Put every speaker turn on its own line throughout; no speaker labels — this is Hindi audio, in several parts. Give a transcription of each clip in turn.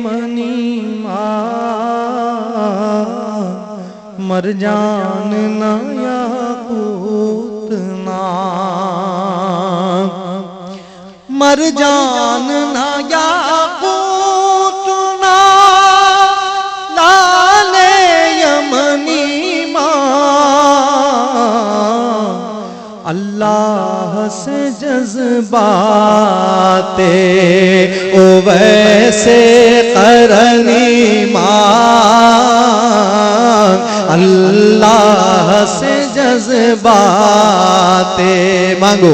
मनी मर जान ना याकूत ना, मर जान ना याकूत ना, लाले यमनी अल्लाह से जज्बाते ओ वैसे करनी मांग, अल्लाह से जज्बाते मांगो,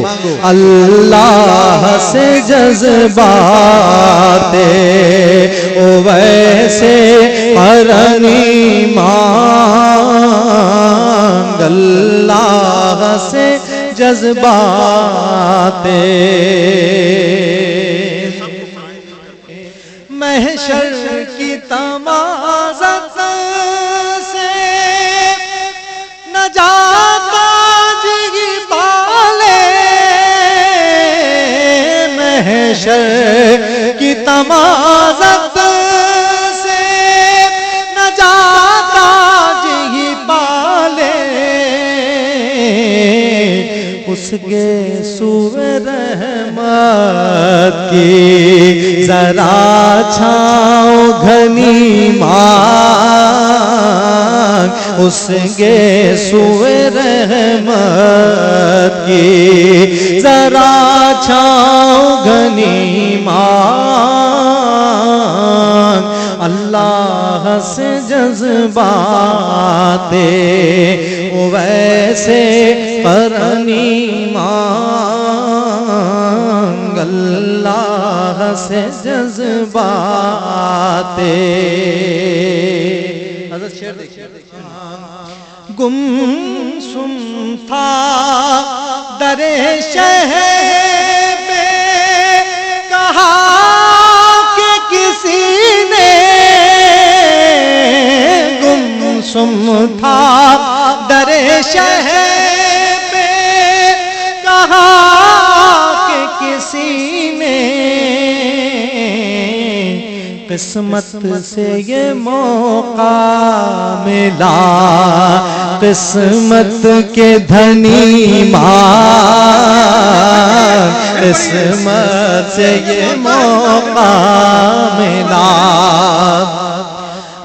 अल्लाह से जज्बाते ओ वैसे करनी मांग, अल्लाह से जज्बाते। महशर की तमाज़त से नजात जी पाले, महशर की तमाज़त से नजात जी पाले, उसके सूए रहमत की जरा छाँव घनी मांग, उसके सूए रहमत की जरा छाँव घनी मांग, अल्लाह से जज्बाते ओ वैसे करनी मांग, अल्लाह से जज्बाते। शेर देखिए, गुमसुम था दरे शहर पे, कहा कि किसी ने, गुमसुम था दरे शहर पे, कहा कि किसी ने, किस्मत से ये मौका मिला, किस्मत के धनी मां, किस्मत से ये मौका मिला,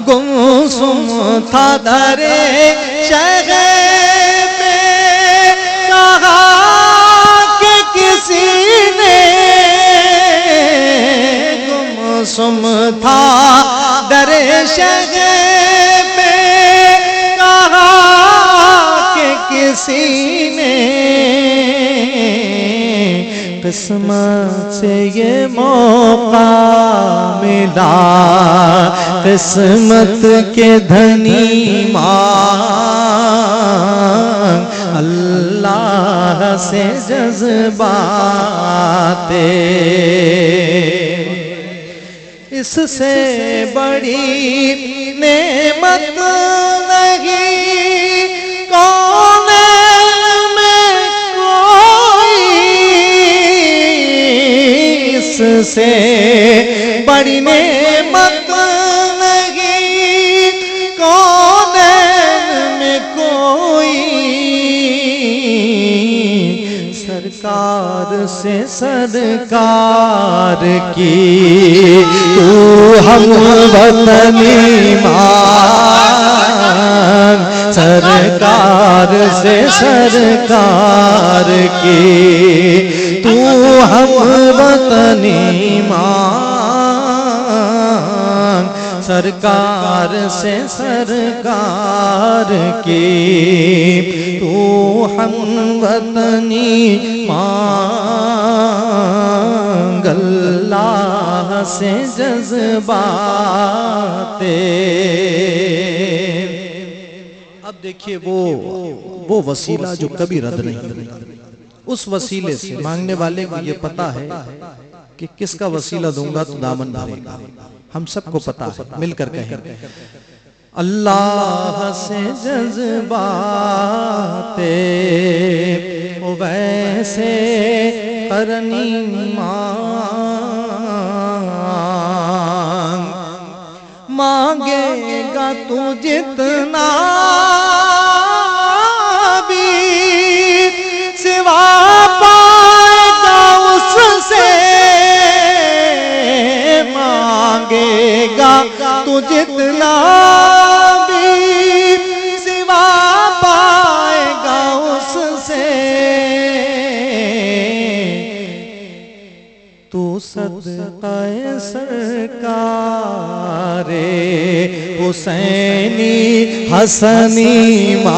गुमसुम था दरे शहर में, कहा कि किसी ने, गुमसुम था दरे शहर पे, कहा कि किसी ने, किस्मत से ये मौका मिला, किस्मत के धनी मांग, अल्लाह से जज्बाते। इससे बड़ी नेमत नहीं कौन में कोई, इससे बड़ी नेमत नहीं कौन में कोई, सरकार से सरकार की तू हम वतनी मान, सरकार से सरकार की तू हम वतनी मान, सरकार से सरकार की तू हम वतनी मांग, अल्लाह से जज्बाते। अब देखिए वो वसीला जो कभी रद्द नहीं, उस वसीले से मांगने वाले को ये पता है कि किसका वसीला दूंगा तो दामन भरेगा। हम सबको पता है, मिलकर कहें अल्लाह से जज्बाते ओ वैसे करनी मांग, मांगेगा तू जितना भी सिवा पाएगा उससे, मांगेगा तू जितना भी सिवा पाएगा उससे। तू सदक़े सरकारे हुसैनी हसनी मान,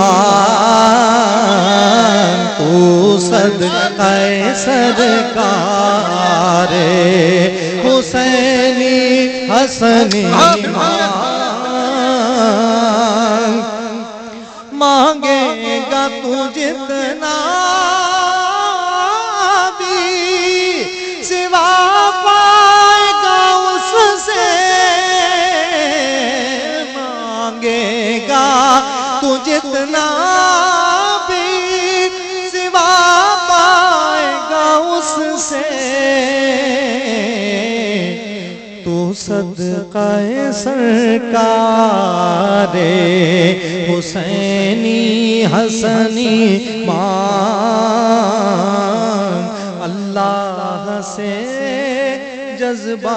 तू सदक़े सरकारे हुसैनी हसनी मान, मांगेगा तू जितना भी सिवा पाएगा उससे, मांगेगा तू जितना भी सिवा पाएगा उससे। तू सदक़े सरकारे हुसैनी हसनी मान, अल्लाह से जज्बाते